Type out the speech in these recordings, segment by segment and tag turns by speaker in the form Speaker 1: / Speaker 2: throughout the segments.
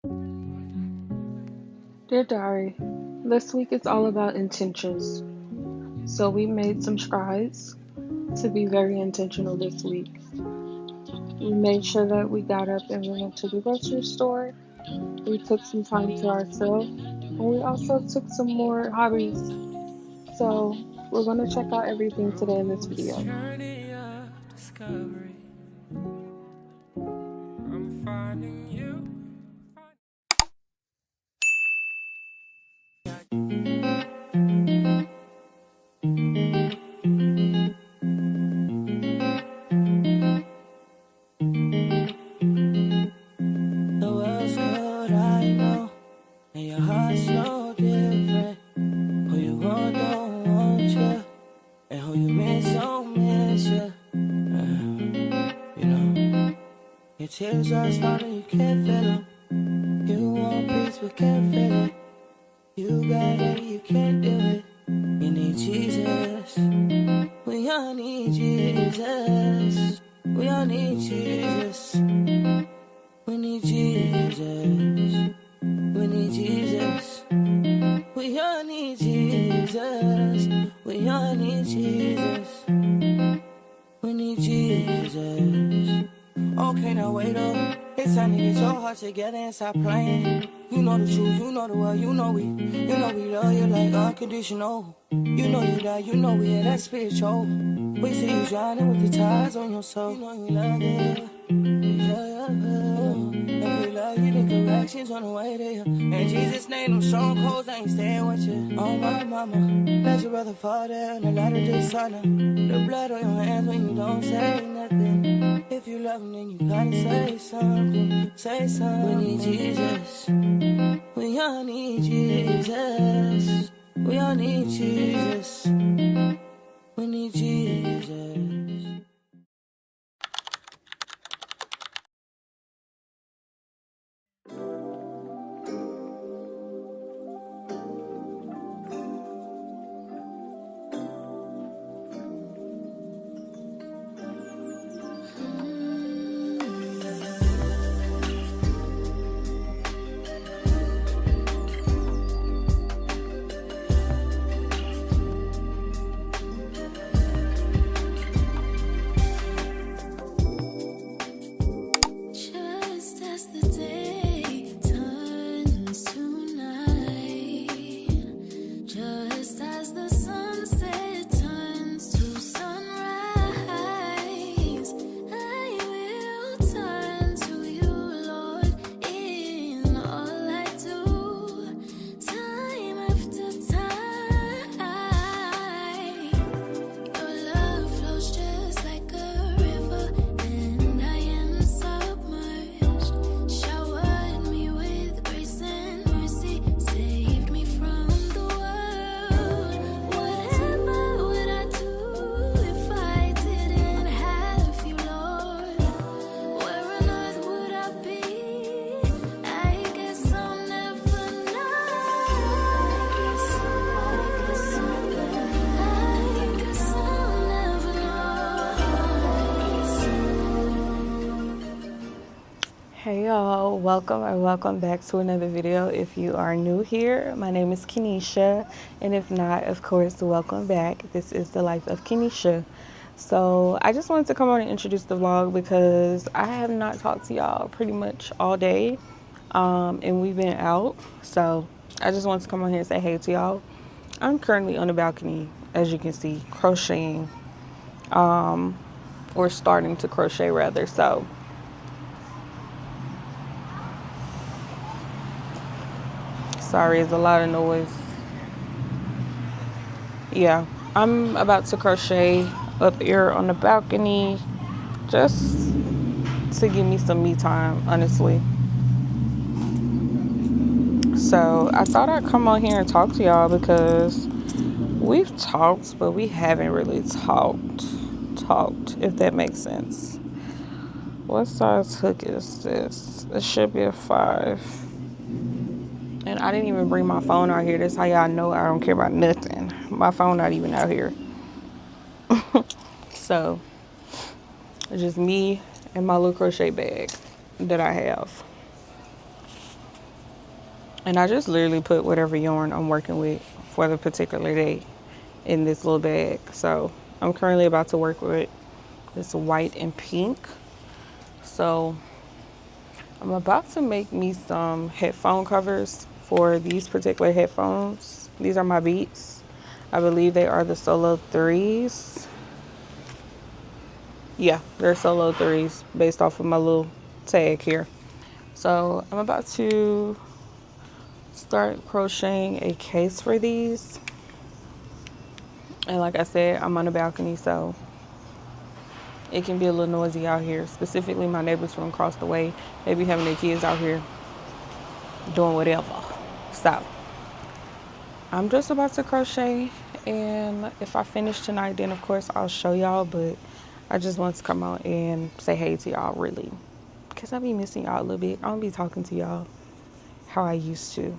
Speaker 1: Dear Diary, this week is all about intentions. So we made some strides to be very intentional this week. We made sure that we got up and we went to the grocery store. We took some time to ourselves. And we also took some more hobbies. So we're going to check out everything today in this video.
Speaker 2: Journey of discovery. I'm finding you. The world's cold, I know, and your heart's no different. Who you want don't want you, and who you miss don't miss you. You know, your tears are falling, you can't feel them. You want peace but can't feel it. You got it, you can't do it. You need Jesus. We all need Jesus. We all need Jesus. We need Jesus. We need Jesus. We all need Jesus. We all need Jesus. We need Jesus. Okay, now wait up. It's time to get your heart together and stop playing. You know the truth, you know the world, you know we love you like unconditional. You know you die, you know we are that spiritual. We see you drowning with the tides on your soul. You know we love you. If we love you, then corrections on the way there. In Jesus' name, them strong codes, I ain't staying with you. Oh my mama, let your brother fall down and light of the sun. The blood on your hands when you don't say nothing. If you love him, then you gotta say something. Say something. We need Jesus. We all need Jesus. We all need Jesus. We need Jesus.
Speaker 3: Just as the day turns to night, just as the sunset turns to sunrise, I will turn to you, Lord, in all I do, time after time. Your love flows just like a river, and I am submerged. Showered me with grace and mercy, saved me from the world. Whatever would I do if I didn't have you, Lord? Where on earth would I be? I guess I'll never know. I guess I'll never
Speaker 1: Hey y'all, welcome back to another video. If you are new here, my name is Kenesha, and if not, of course, welcome back. This is the life of Kenesha. So I just wanted to come on and introduce the vlog because I have not talked to y'all pretty much all day, and we've been out. So I just wanted to come on here and say hey to y'all. I'm currently on the balcony, as you can see, crocheting, or starting to crochet rather. So sorry, it's a lot of noise. Yeah, I'm about to crochet up here on the balcony just to give me some me time, honestly. So I thought I'd come on here and talk to y'all because we've talked, but we haven't really talked, if that makes sense. What size hook is this? It should be a 5. And I didn't even bring my phone out here. That's how y'all know I don't care about nothing. My phone not even out here. So it's just me and my little crochet bag that I have. And I just literally put whatever yarn I'm working with for the particular day in this little bag. So I'm currently about to work with this white and pink. So I'm about to make me some headphone covers for these particular headphones. These are my Beats. I believe they are the Solo 3s. Yeah, they're Solo 3s based off of my little tag here. So I'm about to start crocheting a case for these. And like I said, I'm on a balcony, so it can be a little noisy out here. Specifically, my neighbors from across the way, they be having their kids out here doing whatever. So I'm just about to crochet, and if I finish tonight, then of course I'll show y'all, but I just want to come out and say hey to y'all, really, because I be missing y'all a little bit. I don't be talking to y'all how I used to,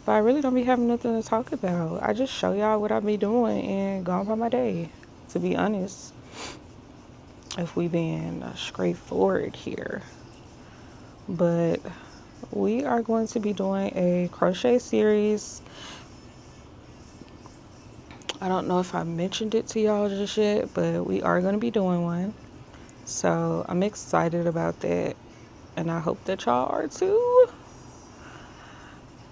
Speaker 1: but I really don't be having nothing to talk about. I just show y'all what I be doing and go on by my day, to be honest, if we been straightforward here. But we are going to be doing a crochet series. I don't know if I mentioned it to y'all just yet, but we are going to be doing one. So I'm excited about that, and I hope that y'all are too.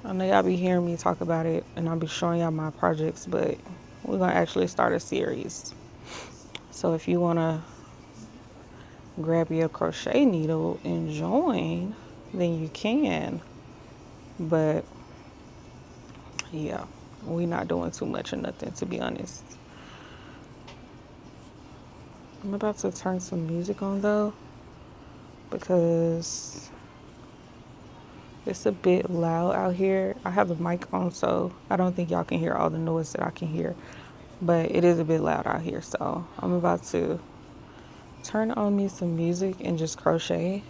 Speaker 1: I know y'all be hearing me talk about it, and I'll be showing y'all my projects, but we're going to actually start a series. So if you want to grab your crochet needle and join, then you can. But yeah, we're not doing too much or nothing, to be honest. I'm about to turn some music on though, because it's a bit loud out here. I have the mic on, so I don't think y'all can hear all the noise that I can hear, but it is a bit loud out here. So I'm about to turn on me some music and just crochet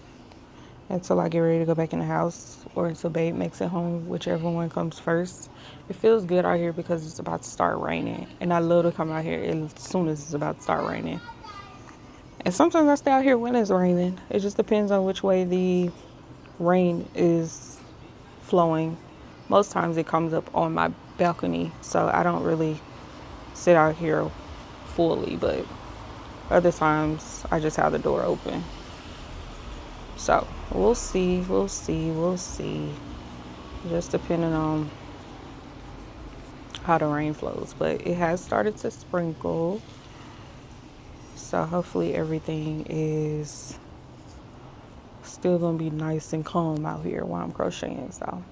Speaker 1: until I get ready to go back in the house, or until babe makes it home, whichever one comes first. It feels good out here because it's about to start raining, and I love to come out here as soon as it's about to start raining. And sometimes I stay out here when it's raining. It just depends on which way the rain is flowing. Most times it comes up on my balcony, so I don't really sit out here fully, but other times I just have the door open. So we'll see, just depending on how the rain flows. But it has started to sprinkle, so hopefully everything is still gonna be nice and calm out here while I'm crocheting. So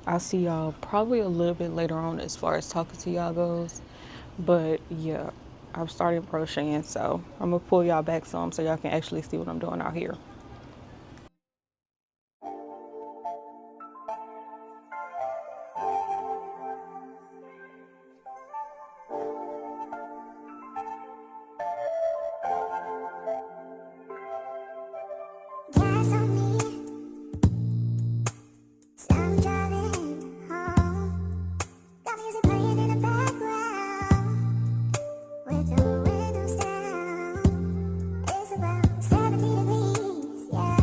Speaker 1: I'll see y'all probably a little bit later on as far as talking to y'all goes. But yeah, I've started crocheting, so I'm gonna pull y'all back some so y'all can actually see what I'm doing out here.
Speaker 3: Gas on me, so I'm driving home. Got music playing in the background with the windows down. It's about 70 degrees, yeah.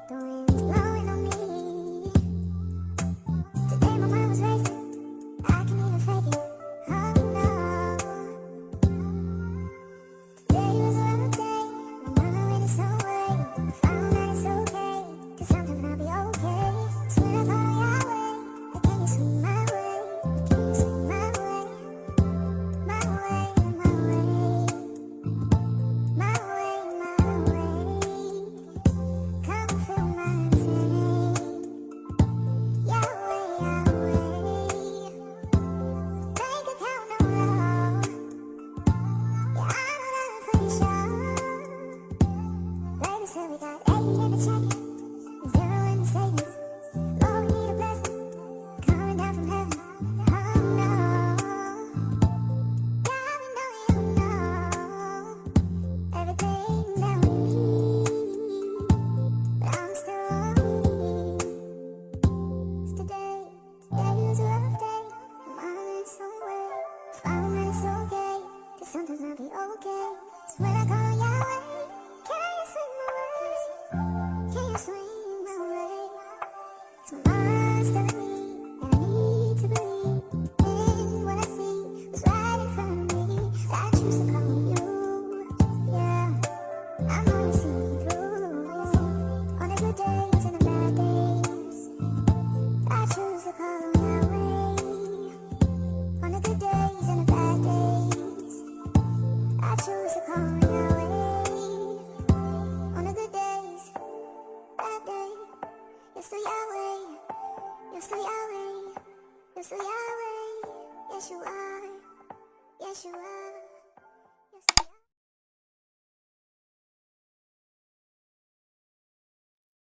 Speaker 3: The wind's blowing on me. Today my mind was racing, I can't even fake it. Oh no. Today was a rough day, my mind went its own way. I found that it's okay, 'cause sometimes I'll be okay. So when I call Yahweh, I can you swing my way? Can you swing my way? My way, my way. My way, my way. Come fill my tank. Yahweh, Yahweh. Bank account no low. Yeah, I know that for sure. Baby said we got 80 in the checking, 0 in the savings. Lord, we need a blessing coming down from heaven. Oh no. Yeah, I know you know everything that we need, but I'm still lonely. Today was a rough day. My mind is somewhere. Found that it's okay, 'cause sometimes I'll be okay. So when I call Yahweh, can you swing my way? Can you swing my way? 'Cause my mind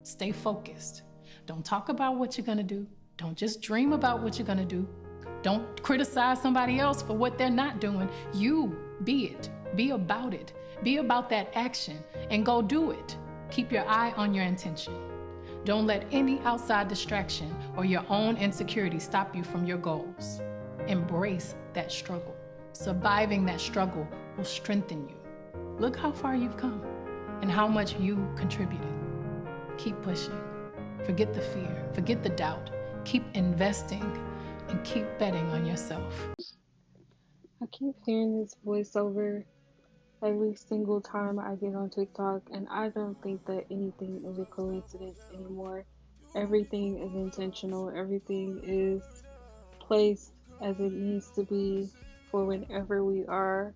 Speaker 4: Stay focused. Don't talk about what you're gonna do. Don't just dream about what you're gonna do. Don't criticize somebody else for what they're not doing. You be it. Be about it. Be about that action and go do it. Keep your eye on your intention. Don't let any outside distraction or your own insecurity stop you from your goals. Embrace that struggle. Surviving that struggle will strengthen you. Look how far you've come and how much you contributed. Keep pushing. Forget the fear. Forget the doubt. Keep investing and keep betting on yourself.
Speaker 1: I keep hearing this voiceover every single time I get on TikTok, and I don't think that anything is a coincidence anymore. Everything is intentional. Everything is placed as it needs to be for whenever we are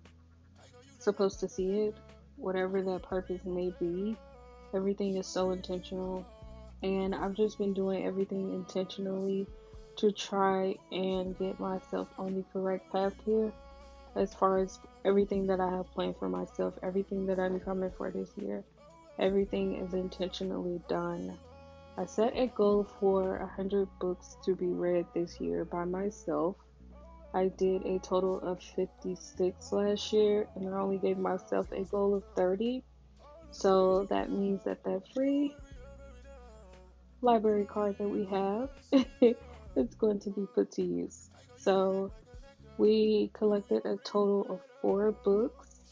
Speaker 1: supposed to see it, whatever that purpose may be. Everything is so intentional, and I've just been doing everything intentionally to try and get myself on the correct path here as far as everything that I have planned for myself, everything that I'm coming for this year. Everything is intentionally done. I set a goal for 100 books to be read this year by myself. I did a total of 56 last year, and I only gave myself a goal of 30. So that means that free library card that we have is going to be put to use. So we collected a total of 4 books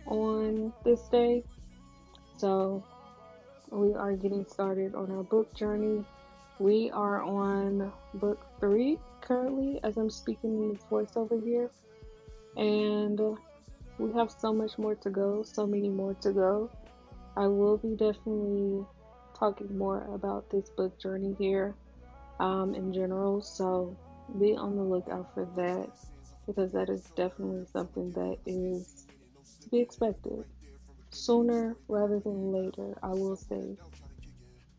Speaker 1: on this day. So we are getting started on our book journey. We are on book 3 currently as I'm speaking in this voice over here. And we have so much more to go, so many more to go. I will be definitely talking more about this book journey here in general. So be on the lookout for that, because that is definitely something that is to be expected sooner rather than later, I will say.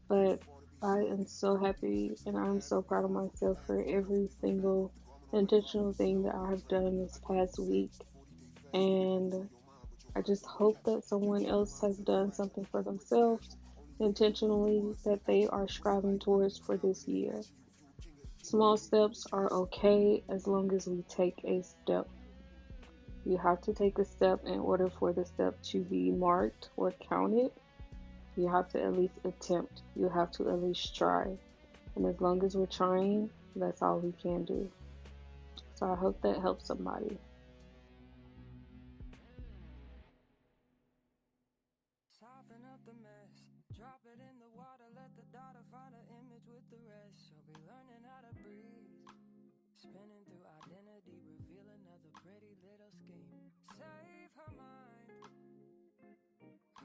Speaker 1: But I am so happy and I'm so proud of myself for every single intentional thing that I have done this past week. And I just hope that someone else has done something for themselves intentionally that they are striving towards for this year. Small steps are okay as long as we take a step. You have to take a step in order for the step to be marked or counted. You have to at least attempt. You have to at least try. And as long as we're trying, that's all we can do. So I hope that helps somebody.
Speaker 2: Soften up the mess, drop it in the water, let the daughter find an image with the rest. She'll be learning how to breathe, spinning through identity, reveal another pretty little scheme. Save her mind,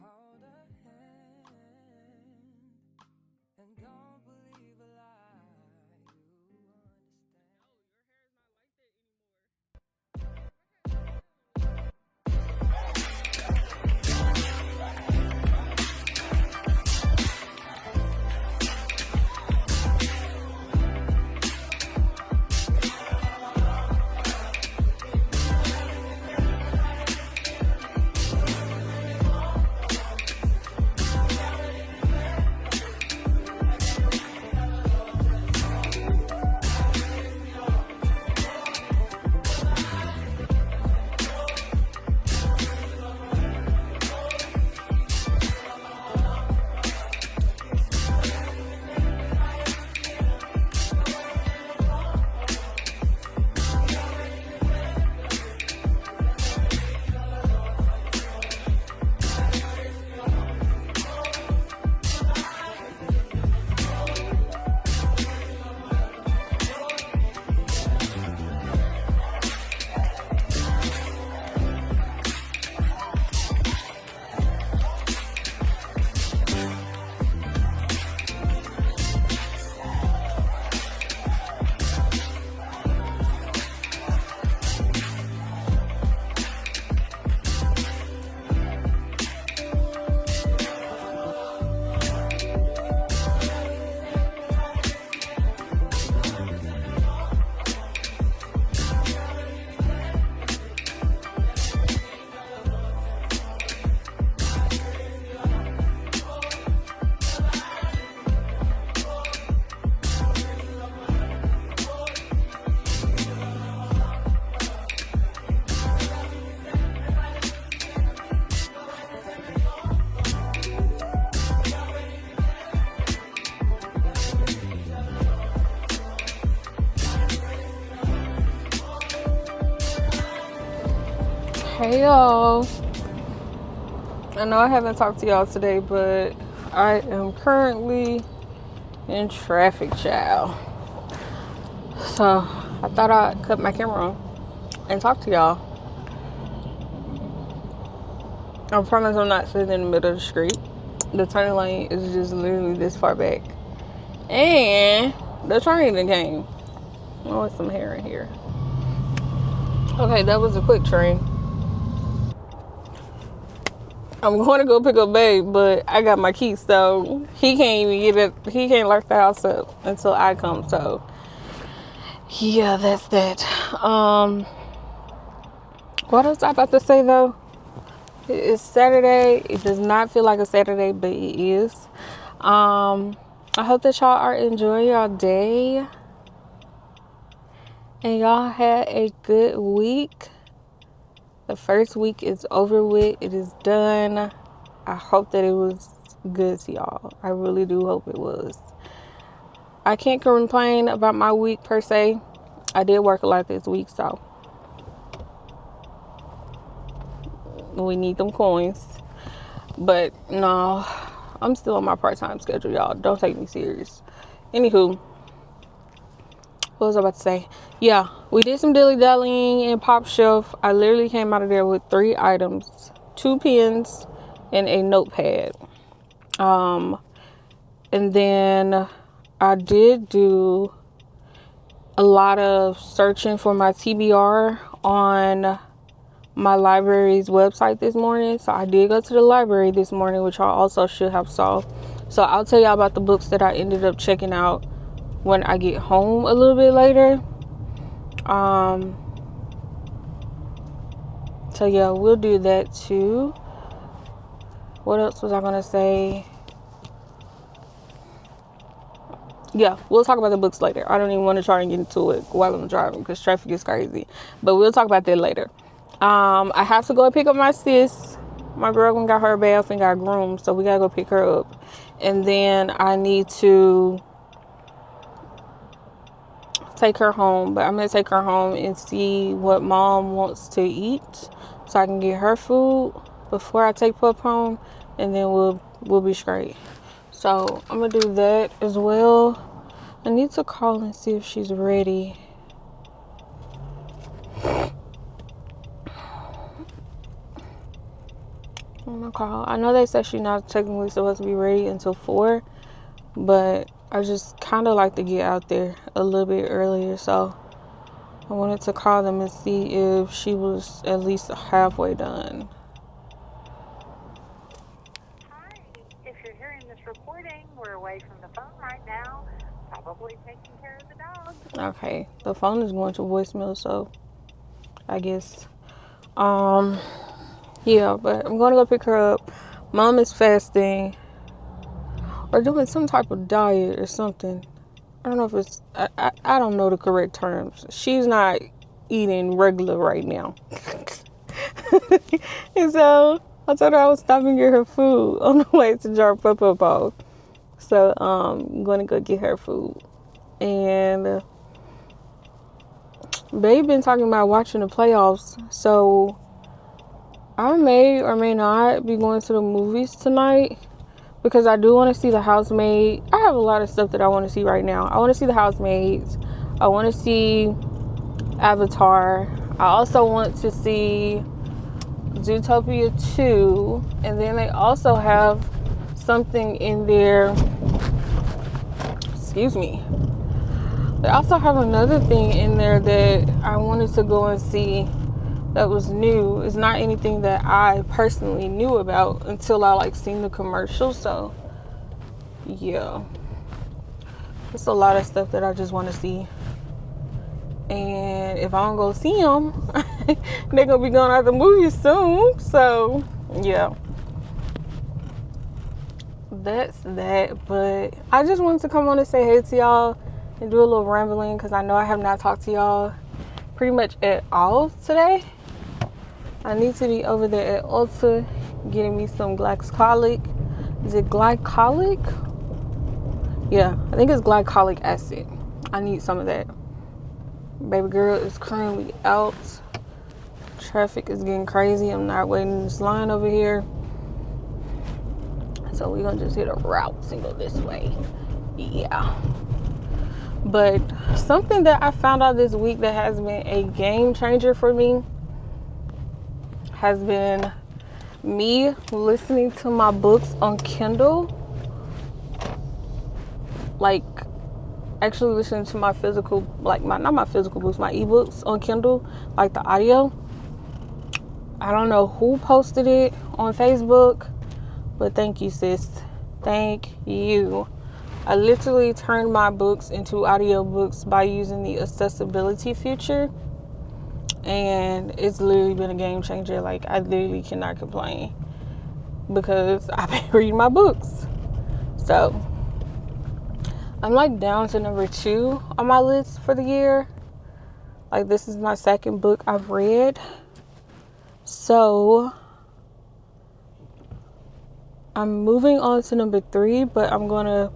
Speaker 2: hold her hand, and don't believe a lie. You understand? No, your hair is not like that anymore.
Speaker 1: Hey y'all. I know I haven't talked to y'all today, but I am currently in traffic, child. So I thought I'd cut my camera on and talk to y'all. I promise I'm not sitting in the middle of the street. The turning lane is just literally this far back. And the train that came. Oh, there's some hair in here. Okay, that was a quick train. I'm going to go pick up Babe, but I got my keys, so he can't even get it. He can't lock the house up until I come. So yeah, that's that. What else I about to say though? It's Saturday. It does not feel like a Saturday, but it is. I hope that y'all are enjoying y'all day and y'all had a good week. The first week is over with. It is done. I hope that it was good to y'all. I really do hope it was. I can't complain about my week per se. I did work a lot this week, so we need them coins. But no, I'm still on my part-time schedule, y'all. Don't take me serious. Anywho, what was I about to say? Yeah, we did some dilly-dallying in Pop Shelf. I literally came out of there with 3 items, 2 pens, and a notepad. And then I did do a lot of searching for my TBR on my library's website this morning. So I did go to the library this morning, which I also should have saw. So I'll tell y'all about the books that I ended up checking out when I get home a little bit later. So yeah, we'll do that too. What else was I gonna say? Yeah, we'll talk about the books later. I don't even want to try and get into it while I'm driving because traffic is crazy. But we'll talk about that later. I have to go pick up my sis. My girl got her bath and got groomed, so we gotta go pick her up. And then I need to take her home. But I'm gonna take her home and see what mom wants to eat, so I can get her food before I take Pup home, and then we'll be straight. So I'm gonna do that as well. I need to call and see if she's ready. I'm gonna call. I know they said she's not technically supposed to be ready until 4, but I just kind of like to get out there a little bit earlier. So I wanted to call them and see if she was at least halfway done.
Speaker 5: Hi, if you're hearing this recording, we're away from the phone right now, probably taking care of the dog.
Speaker 1: Okay, the phone is going to voicemail, so I guess. Yeah, but I'm gonna go pick her up. Mom is fasting or doing some type of diet or something. I don't know if it's, I don't know the correct terms. She's not eating regular right now. And so I told her I was stopping to get her food on the way to drop Pup off. So I'm gonna go get her food. And Babe been talking about watching the playoffs, so I may or may not be going to the movies tonight because I do want to see The Housemaid. I have a lot of stuff that I want to see right now. I want to see The Housemaids. I want to see Avatar. I also want to see Zootopia 2. And then they also have something in there. Excuse me. They also have another thing in there that I wanted to go and see that was new. It's not anything that I personally knew about until I seen the commercial. So yeah, it's a lot of stuff that I just want to see, and if I don't go see them, they're gonna be going out the movies soon. So yeah, that's that. But I just wanted to come on and say hey to y'all and do a little rambling because I know I have not talked to y'all pretty much at all today. I need to be over there at Ulta getting me some glycolic. Is it glycolic? Yeah, I think it's glycolic acid. I need some of that. Baby girl is currently out Traffic is getting crazy. I'm not waiting in this line over here. So we're gonna just hit a route and go this way. Yeah. But something that I found out this week that has been a game changer for me has been me listening to my books on Kindle. Like actually listening to my physical, like not my physical books, my ebooks on Kindle, like the audio. I don't know who posted it on Facebook, but thank you, sis. Thank you. I literally turned my books into audiobooks by using the accessibility feature, and it's literally been a game changer. Like, I literally cannot complain because I've been reading my books. So I'm like down to number 2 on my list for the year. Like, this is my second book I've read. So I'm moving on to number 3, but I'm gonna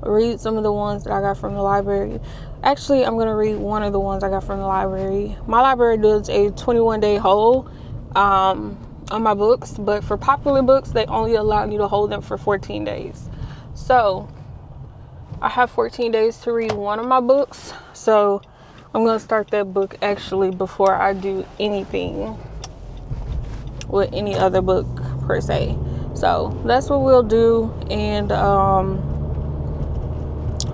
Speaker 1: read some of the ones that I got from the library. Actually, I'm gonna read one of the ones I got from the library. My library does a 21-day hold on my books, but for popular books, they only allow you to hold them for 14 days. So I have 14 days to read one of my books. So I'm gonna start that book actually before I do anything with any other book per se. So that's what we'll do, and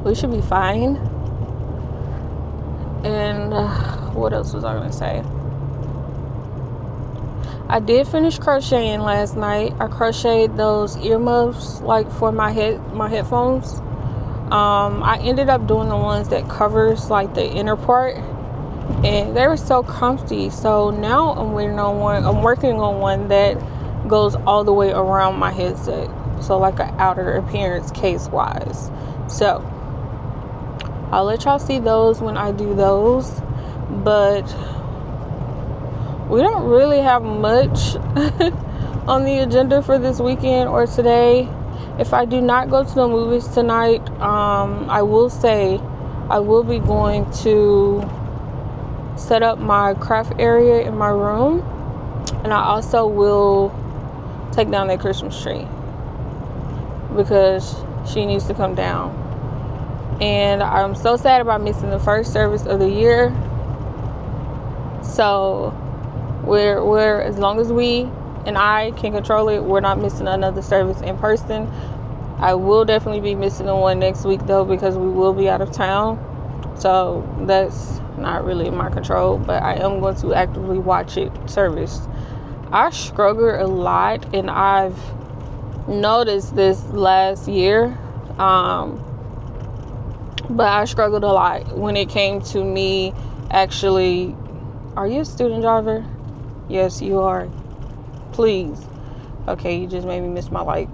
Speaker 1: we should be fine. And what else was I gonna say? I did finish crocheting last night. I crocheted those earmuffs, like for my headphones. I ended up doing the ones that covers like the inner part, and they were so comfy. So now I'm working on one that goes all the way around my headset, so like an outer appearance case wise. So I'll let y'all see those when I do those, but we don't really have much on the agenda for this weekend or today. If I do not go to the movies tonight, I will say I will be going to set up my craft area in my room, and I also will take down that Christmas tree because she needs to come down. And I'm so sad about missing the first service of the year. So we're as long as we and I can control it, we're not missing another service in person. I will definitely be missing the one next week though, because we will be out of town. So that's not really in my control, but I am going to actively watch it service. I struggle a lot, and I've noticed this last year. But I struggled a lot when it came to me actually. Are you a student driver? Yes, you are. Please. Okay, you just made me miss my light.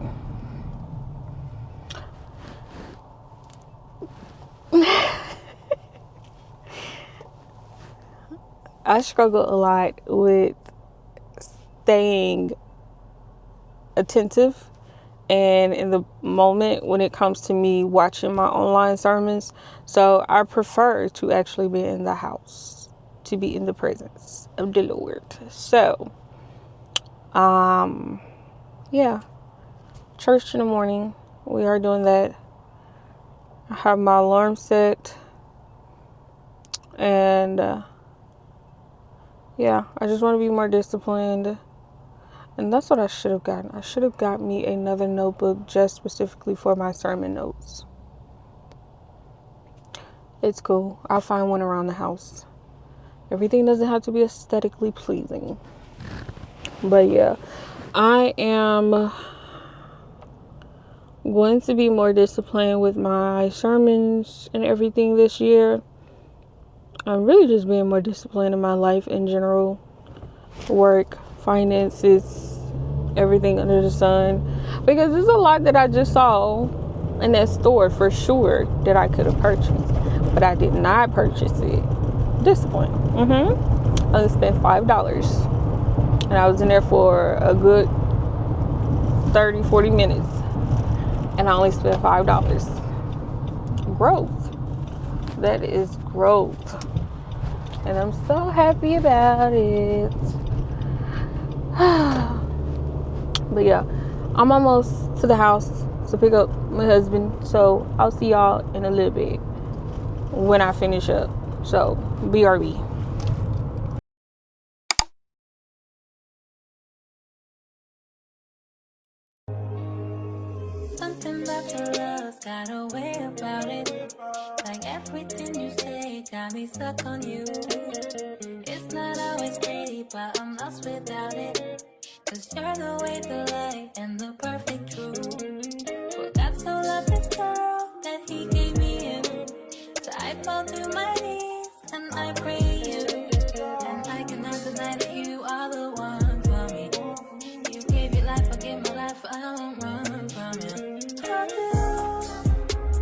Speaker 1: I struggle a lot with staying attentive and in the moment when it comes to me watching my online sermons. So I prefer to actually be in the house, to be in the presence of the Lord. So yeah, church in the morning, we are doing that. I have my alarm set, and yeah, I just want to be more disciplined. And that's what I should have gotten. I should have got me another notebook just specifically for my sermon notes. It's cool. I'll find one around the house. Everything doesn't have to be aesthetically pleasing. But yeah, I am going to be more disciplined with my sermons and everything this year. I'm really just being more disciplined in my life in general. Work, finances, everything under the sun, because there's a lot that I just saw in that store for sure that I could have purchased, but I did not purchase it. Discipline. I only spent $5, and I was in there for a good 30-40 minutes, and I only spent $5. Growth. That is growth. and I'm so happy about it. But yeah, I'm almost to the house to pick up my husband, so I'll see y'all in a little bit when I finish up. So BRB.
Speaker 3: Something about your love got a way about it. Like everything you say got me stuck on you. It's not always pretty, but I'm lost without it. Cause you're the way, the light, and the perfect truth. For God so loved this girl that he gave me you. So I fall to my knees and I pray to you. And I cannot deny that you are the one for me. You gave your life, I give my life, I won't run from you. I'll do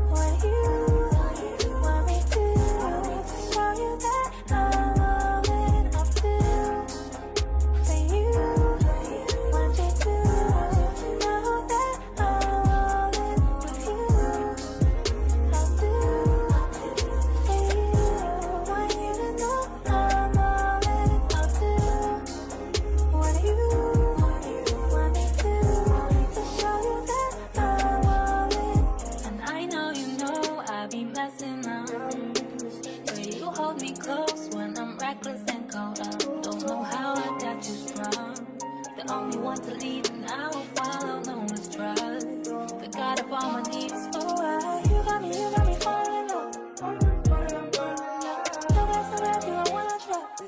Speaker 3: what you want me to show you that I'm all in. I'll do for you want you to know that I'm all in with you. I'll do for you want you to know I'm all in. I'll do what you want me to show you that I'm all in. And I know I be messing up. But you hold me close when I'm reckless and cold up. Don't know how I got you strong. The only one to lead and I will follow, no one's trust. The God of all my needs, oh, you got me falling in love. So bad, you I wanna trust.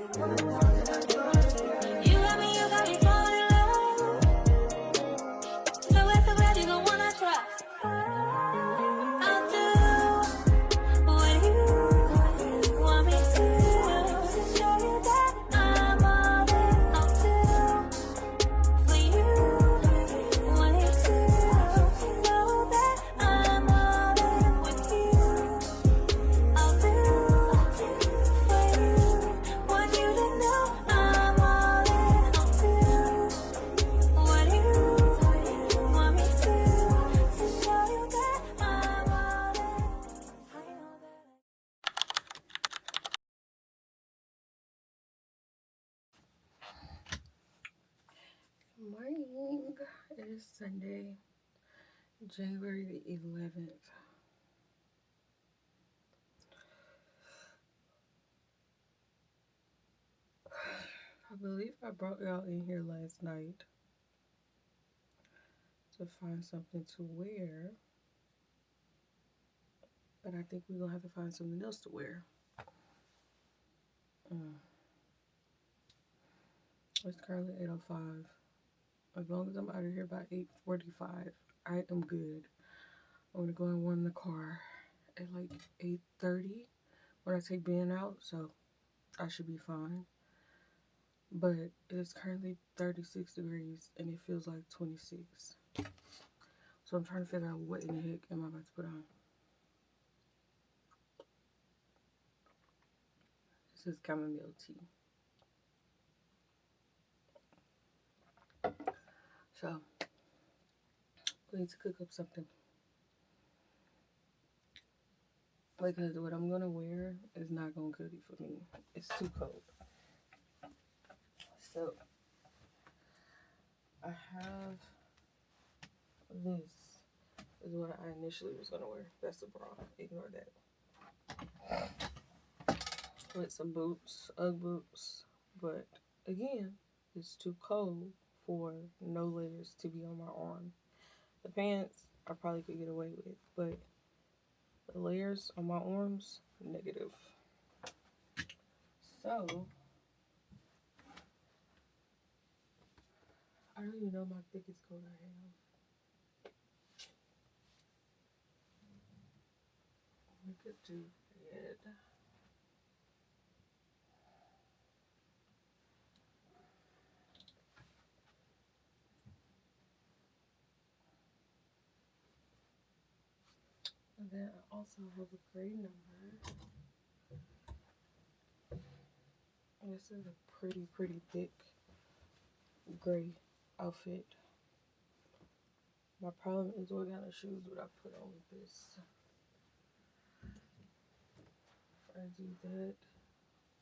Speaker 3: You got me falling in love. So bad, you don't wanna trust. I'll do what you want me to show you that I'm all in. I'll do for you want you to know that I'm all in with you. I'll do for you want you to know I'm all in. I'll do what you want me to show you that I'm all in. I know that.
Speaker 1: Good morning. It is Sunday, January the 11th. I believe I brought y'all in here last night to find something to wear, but I think we're gonna have to find something else to wear. It's currently 8:05. As long as I'm out of here by 8:45, I am good. I'm gonna go and warm the car at like 8:30 when I take Ben out, so I should be fine. But it is currently 36 degrees and it feels like 26. So I'm trying to figure out what in the heck am I about to put on. This is chamomile tea. So we need to cook up something. Because what I'm gonna wear is not gonna cook it for me. It's too cold. So I have this is what I initially was gonna wear. That's the bra. Ignore that. With some boots, Ugg boots. But again, it's too cold for no layers to be on my arm. The pants I probably could get away with, but the layers on my arms, negative. So I don't even know my thickest coat I have. We could do red. And then I also have a gray number. This is a pretty thick gray outfit. My problem is what kind of shoes would I put on with this? If I do that,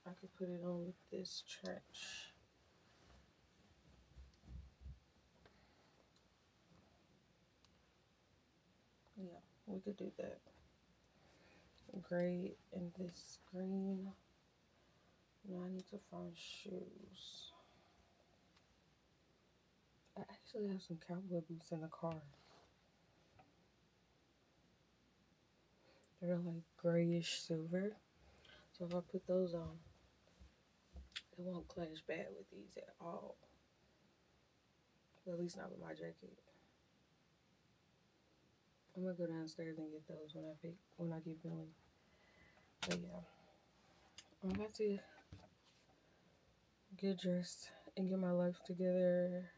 Speaker 1: I could put it on this trench. Yeah, we could do that. Gray and this green. Now I need to find shoes. I actually have some cowboy boots in the car. They're like grayish silver. So if I put those on, it won't clash bad with these at all. At least not with my jacket. I'm gonna go downstairs and get those when I get Billy. But yeah, I'm about to get dressed and get my life together.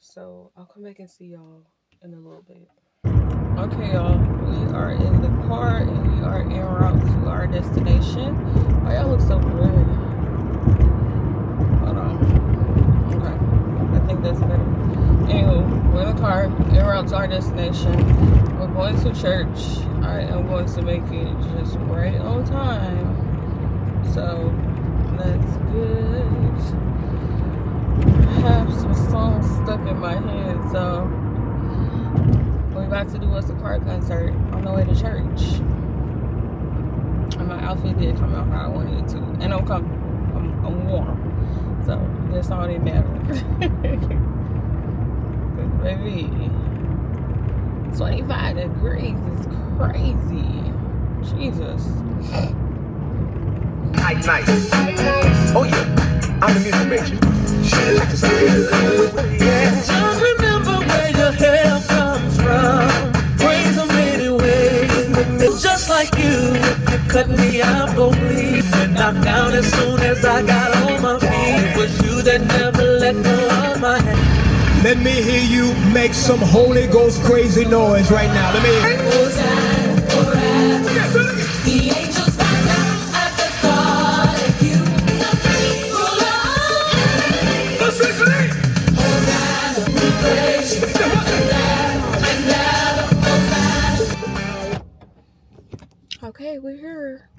Speaker 1: So I'll come back and see y'all in a little bit. Okay, y'all, we are in the car and we are en route to our destination. Why y'all look so blurry? Hold on. Okay, I think that's better. Anywho, we're in the car, en route to our destination. We're going to church. I am going to make it just right on time. So that's good. I have some songs stuck in my head, so we're about to do us a car concert on the way to church. And my outfit did come out how I wanted it to. And I'm warm. So that's all that matters. Baby, 25 degrees is crazy. Jesus.
Speaker 2: Nice. Oh yeah, I'm the music major. Shit, like this yeah. Just remember where your hair comes from. Praise Him anyway. Just like you, if you cut me, I'm gon' bleed. And knock down as soon as I got on my feet. It was you that never let go of my hand.
Speaker 6: Let me hear you make some Holy Ghost crazy noise right now. Let me hear.
Speaker 2: The angels bow down at the thought of you. Let's sing. Hosanna, we praise you.
Speaker 1: Okay, we're here.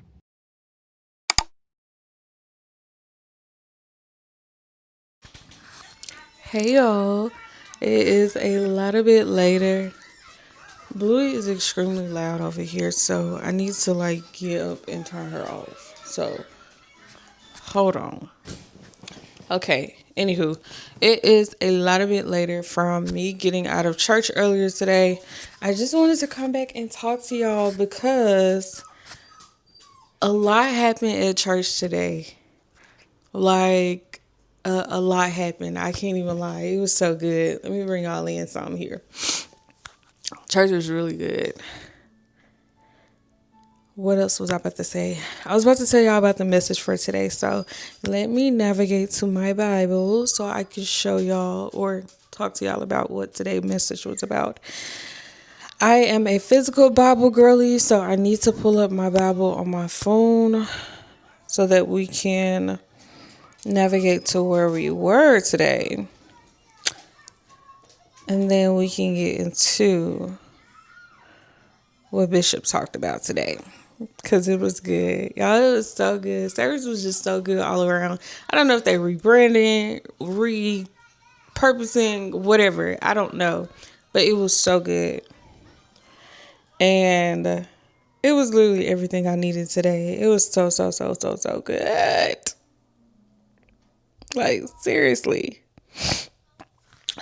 Speaker 1: Hey y'all, it is a little bit later. Bluey is extremely loud over here, so I need to like get up and turn her off. So hold on. Okay, anywho, it is a little bit later from me getting out of church earlier today. I just wanted to come back and talk to y'all because a lot happened at church today. Like, a lot happened. I can't even lie. It was so good. Let me bring y'all in something here. Church was really good. What else was I about to say? I was about to tell y'all about the message for today. So let me navigate to my Bible so I can show y'all or talk to y'all about what today's message was about. I am a physical Bible girly, so I need to pull up my Bible on my phone so that we can navigate to where we were today. And then we can get into what Bishop talked about today. Because it was good. Y'all, it was so good. Service was just so good all around. I don't know if they rebranding, repurposing, whatever. I don't know. But it was so good. And it was literally everything I needed today. It was so good. Like, seriously.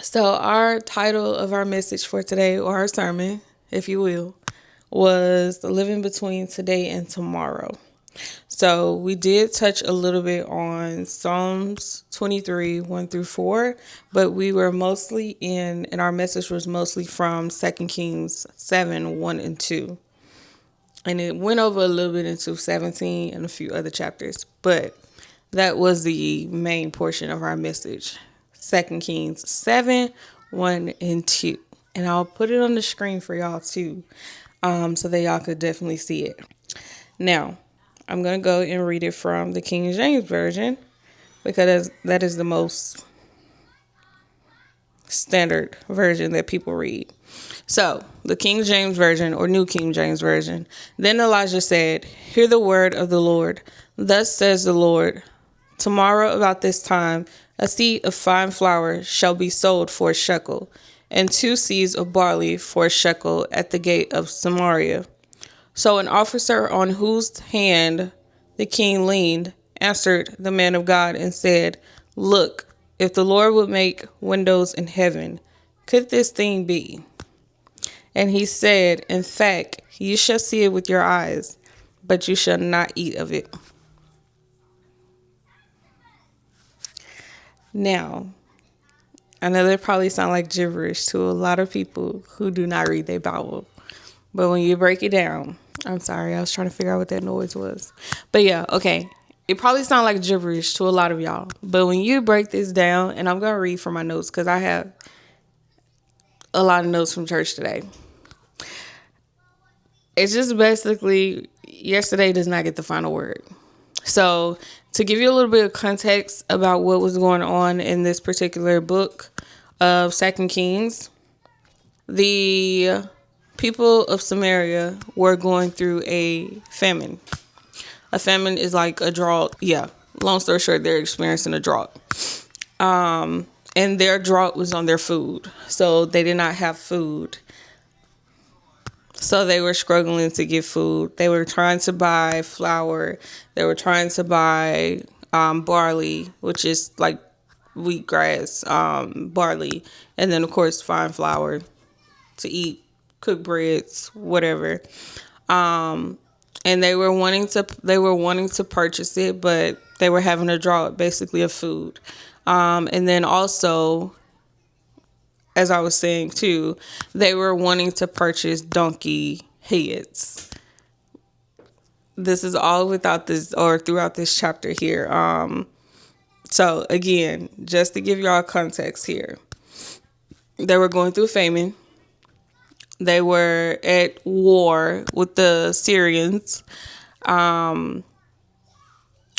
Speaker 1: So our title of our message for today, or our sermon, if you will, was living between today and tomorrow. So we did touch a little bit on Psalms 23, 1 through 4, but we were mostly and our message was mostly from 2 Kings 7, 1 and 2. And it went over a little bit into 17 and a few other chapters, but that was the main portion of our message. 2 Kings 7, 1 and 2. And I'll put it on the screen for y'all too, so that y'all could definitely see it. Now, I'm going to go and read it from the King James Version because that is the most standard version that people read. So, the King James Version or New King James Version. Then Elijah said, "Hear the word of the Lord. Thus says the Lord, tomorrow about this time, a seed of fine flour shall be sold for a shekel, and 2 seeds of barley for a shekel at the gate of Samaria." So an officer on whose hand the king leaned answered the man of God and said, "Look, if the Lord would make windows in heaven, could this thing be?" And he said, "In fact, you shall see it with your eyes, but you shall not eat of it." Now, I know that probably sound like gibberish to a lot of people who do not read their Bible. But when you break it down, I'm sorry, I was trying to figure out what that noise was. But yeah, okay. It probably sounds like gibberish to a lot of y'all. But when you break this down, and I'm going to read from my notes because I have a lot of notes from church today. It's just basically, yesterday does not get the final word. So to give you a little bit of context about what was going on in this particular book of 2 Kings, the people of Samaria were going through a famine. A famine is like a drought. Yeah. Long story short, they're experiencing a drought. And their drought was on their food. So they did not have food. So they were struggling to get food. They were trying to buy flour. They were trying to buy barley, which is like wheatgrass, barley. And then, of course, fine flour to eat, cook breads, whatever. And they were wanting to purchase it, but they were having a drought, basically, of food. And then also, as I was saying too, they were wanting to purchase donkey heads. This is all throughout this chapter here. So again, just to give y'all context here, they were going through famine. They were at war with the Syrians. And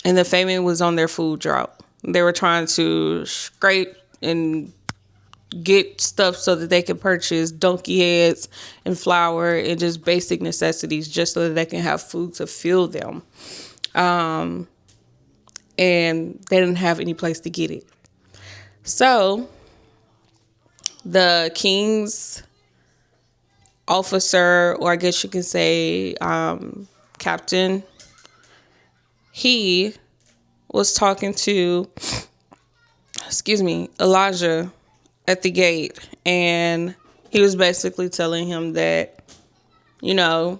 Speaker 1: the famine was on their food drought. They were trying to scrape and get stuff so that they can purchase donkey heads and flour and just basic necessities just so that they can have food to fuel them. And they didn't have any place to get it. So the king's officer, or I guess you can say captain, he was talking to, Elijah at the gate, and he was basically telling him that, I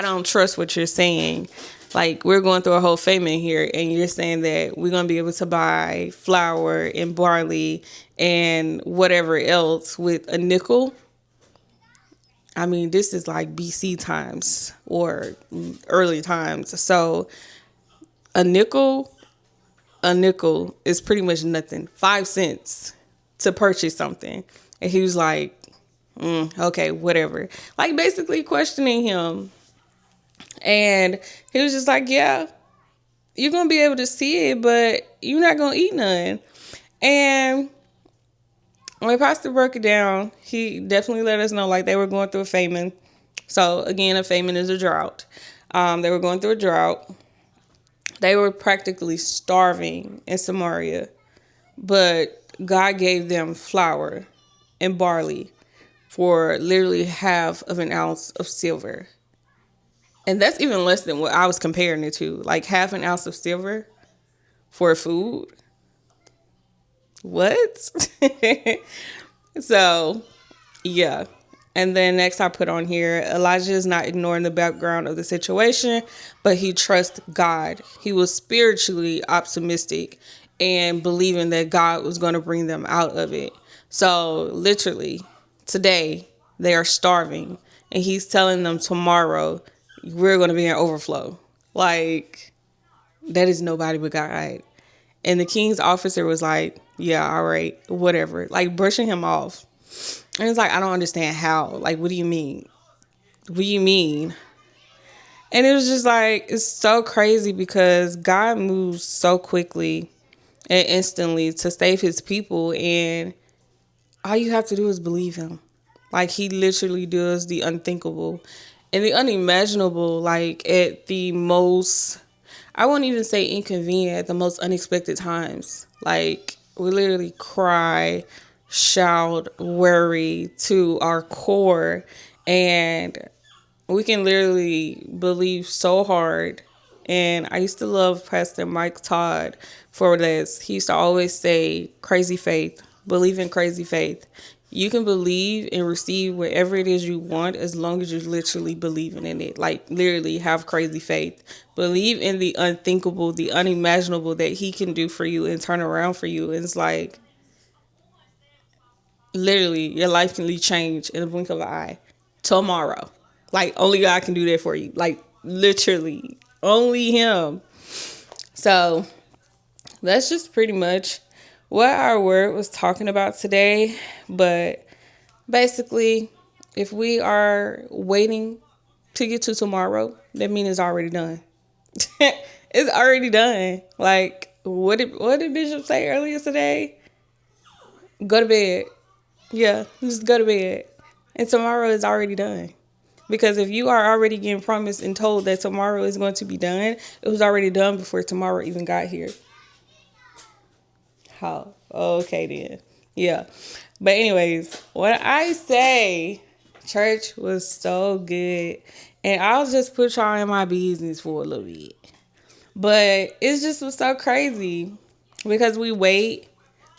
Speaker 1: don't trust what you're saying. Like, we're going through a whole famine here, and you're saying that we're going to be able to buy flour and barley and whatever else with a nickel. I mean, this is like BC times or early times. So a nickel is pretty much nothing. 5 cents to purchase something. And he was like, okay, whatever. Like, basically questioning him. And he was just like, yeah, you're going to be able to see it, but you're not going to eat none. And when Pastor broke it down, he definitely let us know, like, they were going through a famine. So, again, a famine is a drought. They were going through a drought. They were practically starving in Samaria. But God gave them flour and barley for literally half of an ounce of silver. And that's even less than what I was comparing it to. Like, half an ounce of silver for food. What? So, yeah. And then next I put on here, Elijah is not ignoring the background of the situation, but he trusts God. He was spiritually optimistic and believing that God was going to bring them out of it. So literally today they are starving, and he's telling them tomorrow we're going to be in overflow. Like, that is nobody but God. And the king's officer was like, yeah, all right, whatever. Like, brushing him off. And it's like, I don't understand how. Like, what do you mean? What do you mean? And it was just like, it's so crazy because God moves so quickly. and instantly to save his people. And all you have to do is believe him. Like, he literally does the unthinkable and the unimaginable, like at the most, I won't even say inconvenient, at the most unexpected times. Like, we literally cry, shout, worry to our core, and we can literally believe so hard. And I used to love Pastor Mike Todd for this. He used to always say, crazy faith, believe in crazy faith. You can believe and receive whatever it is you want as long as you're literally believing in it. Like, literally have crazy faith. Believe in the unthinkable, the unimaginable that he can do for you and turn around for you. And it's like, literally, your life can be changed in a blink of an eye. Tomorrow. Like, only God can do that for you. Like, literally, only him. So, that's just pretty much what our word was talking about today. But basically, if we are waiting to get to tomorrow, that means it's already done. It's already done. Like, what did Bishop say earlier today? Go to bed. Yeah, just go to bed. And tomorrow is already done. Because if you are already getting promised and told that tomorrow is going to be done, it was already done before tomorrow even got here. How? Okay then. Yeah. But anyways, when I say church was so good, and I'll just put y'all in my business for a little bit. But it just was so crazy because we wait,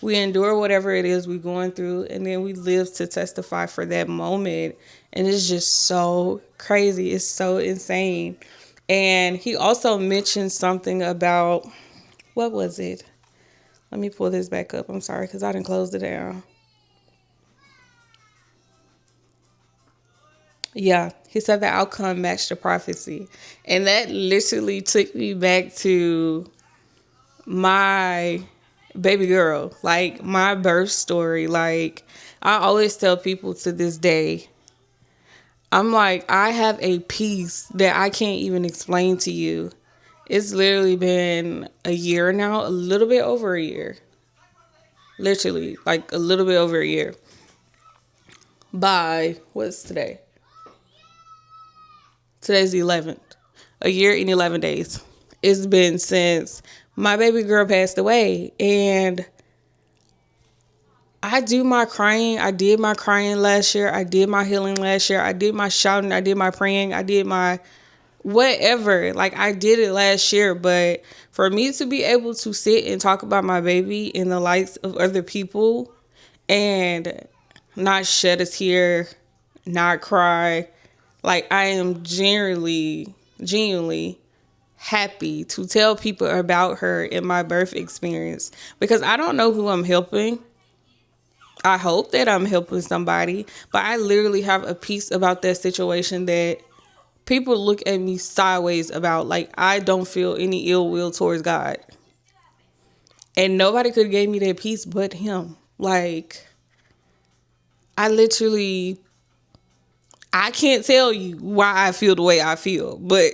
Speaker 1: we endure whatever it is we're going through, and then we live to testify for that moment. And it's just so crazy. It's so insane. And he also mentioned something about, what was it? Let me pull this back up. I'm sorry, because I didn't close it down. Yeah, he said the outcome matched the prophecy. And that literally took me back to my baby girl, like my birth story. Like, I always tell people to this day, I'm like, I have a peace that I can't even explain to you. It's literally been a year now, a little bit over a year. Literally, like a little bit over a year. By, what's today? Today's the 11th. A year and 11 days. It's been since my baby girl passed away. And I do my crying. I did my crying last year. I did my healing last year. I did my shouting. I did my praying. I did my whatever. Like, I did it last year. But for me to be able to sit and talk about my baby in the lights of other people and not shed a tear, not cry, like, I am genuinely happy to tell people about her in my birth experience, because I don't know who I'm helping. I hope that I'm helping somebody, but I literally have a piece about that situation that people look at me sideways about. Like, I don't feel any ill will towards God. And nobody could have gave me that peace but him. Like, I can't tell you why I feel the way I feel, but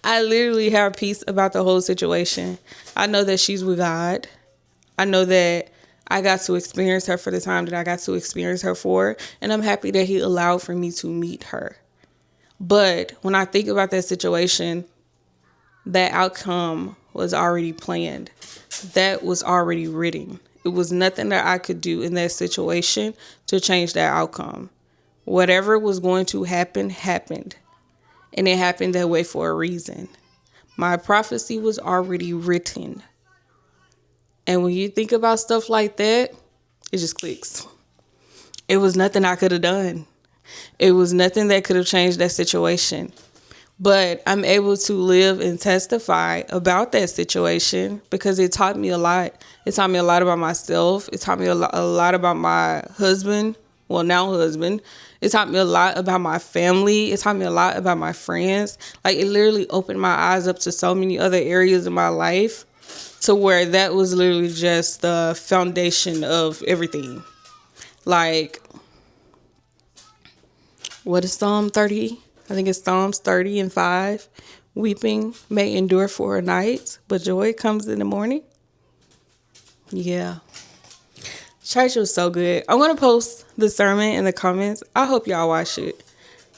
Speaker 1: I literally have peace about the whole situation. I know that she's with God. I know that I got to experience her for the time that I got to experience her for, and I'm happy that he allowed for me to meet her. But when I think about that situation, that outcome was already planned. That was already written. It was nothing that I could do in that situation to change that outcome. Whatever was going to happen, happened. And it happened that way for a reason. My prophecy was already written. And when you think about stuff like that, it just clicks. It was nothing I could have done. It was nothing that could have changed that situation. But I'm able to live and testify about that situation because it taught me a lot. It taught me a lot about myself. It taught me a lot about my husband. Well, now husband. It taught me a lot about my family. It taught me a lot about my friends. Like, it literally opened my eyes up to so many other areas of my life, to where that was literally just the foundation of everything. Like, what is Psalm 30? I think it's Psalms 30:5. Weeping may endure for a night, but joy comes in the morning. Yeah. Church was so good. I'm going to post the sermon in the comments. I hope y'all watch it.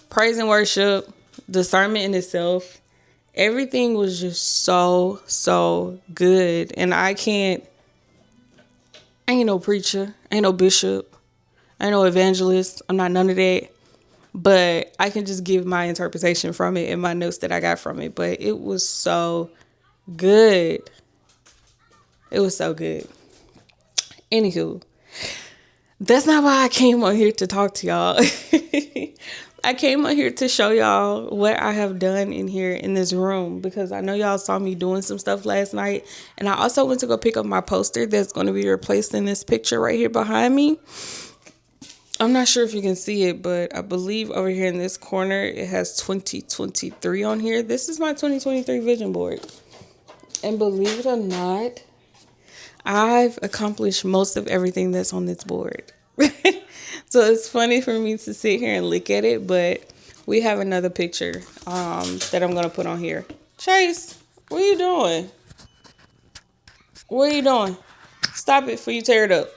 Speaker 1: Praise and worship, the sermon in itself, everything was just so good. And I ain't no preacher, ain't no bishop, ain't no evangelist. I'm not none of that. But I can just give my interpretation from it and my notes that I got from it. But it was so good. It was so good. Anywho, that's not why I came on here to talk to y'all. I came on here to show y'all what I have done in here in this room, because I know y'all saw me doing some stuff last night. And I also went to go pick up my poster that's going to be replaced in this picture right here behind me. I'm not sure if you can see it, but I believe over here in this corner, it has 2023 on here. This is my 2023 vision board. And believe it or not, I've accomplished most of everything that's on this board. So it's funny for me to sit here and look at it, but we have another picture that I'm going to put on here. Chase, what are you doing? What are you doing? Stop it before you tear it up.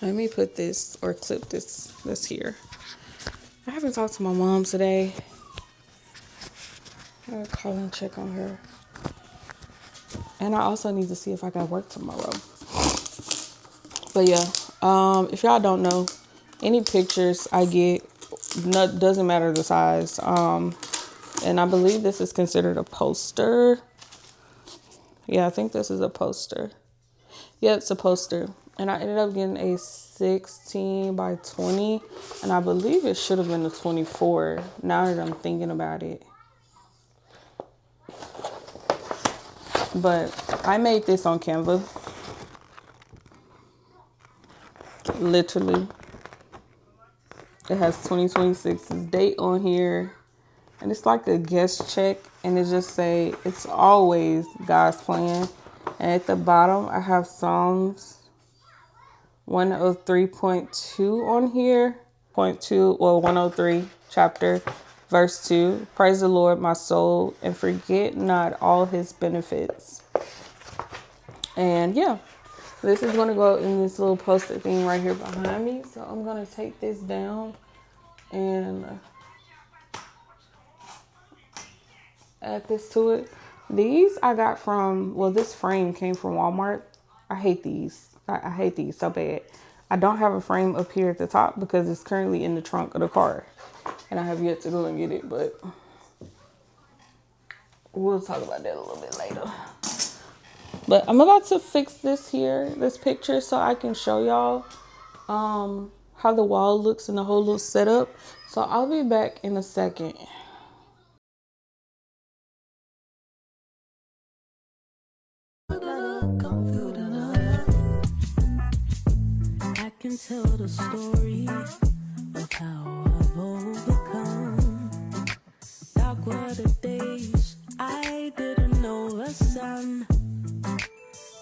Speaker 1: Let me put this or clip this here. I haven't talked to my mom today. I gotta call and check on her. And I also need to see if I got work tomorrow. But yeah, if y'all don't know, any pictures I get, doesn't matter the size. And I believe this is considered a poster. Yeah, I think this is a poster. Yeah, it's a poster. And I ended up getting a 16 by 20. And I believe it should have been a 24, now that I'm thinking about it. But I made this on Canva. Literally. It has 2026's date on here. And it's like a guest check. And it just say, it's always God's plan. And at the bottom, I have Psalms 103.2 on here. 103 chapter, verse 2. Praise the Lord, my soul, and forget not all his benefits. And yeah, this is going to go in this little post-it thing right here behind me. So I'm going to take this down and add this to it. These I got from, well, this frame came from Walmart. I hate these. I hate these so bad. I don't have a frame up here at the top because it's currently in the trunk of the car. And I have yet to go and get it, but we'll talk about that a little bit later. But I'm about to fix this picture, so I can show y'all how the wall looks and the whole little setup. So I'll be back in a second.
Speaker 2: I can tell the story of how I've overcome. Dark were the days I didn't know the sun.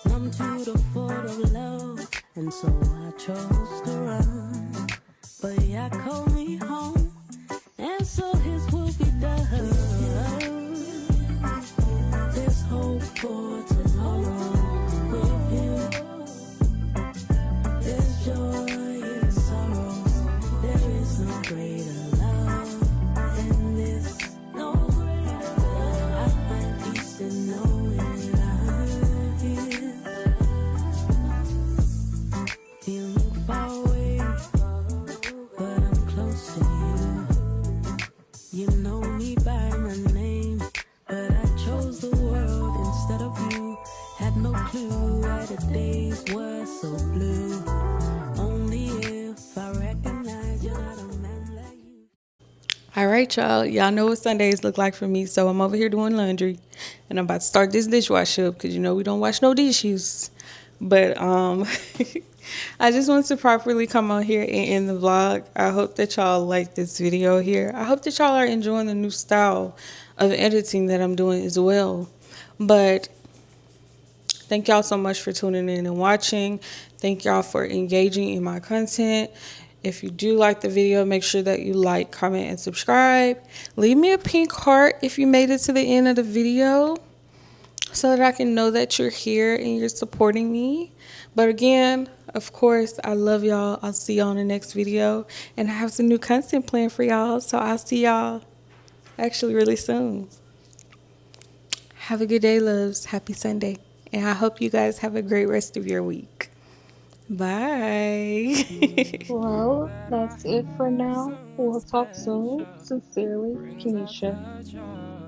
Speaker 2: Numb to the thought of love, and so I chose to run. But yeah, called me home, and so his will be done. There's hope for tomorrow with him. There's joy in sorrow. There is no greater love than this. No greater love. I find peace in knowing I'm here. Feeling far away, but I'm close to you. You know me by my name, but I chose the world instead of you. Had no clue why the days were so blue. Only if I recognize you're not a man like you.
Speaker 1: All right, y'all. Y'all know what Sundays look like for me. So I'm over here doing laundry. And I'm about to start this dishwasher up because, you know, we don't wash no dishes. But I just want to properly come on here and end the vlog. I hope that y'all like this video here. I hope that y'all are enjoying the new style of editing that I'm doing as well. But thank y'all so much for tuning in and watching. Thank y'all for engaging in my content. If you do like the video, make sure that you like, comment, and subscribe. Leave me a pink heart if you made it to the end of the video. so that I can know that you're here and you're supporting me. But again, of course, I love y'all. I'll see y'all in the next video. And I have some new content planned for y'all. So I'll see y'all actually really soon. Have a good day, loves. Happy Sunday. And I hope you guys have a great rest of your week. Bye.
Speaker 7: Well, that's it for now. We'll talk soon. Sincerely, Kenesha.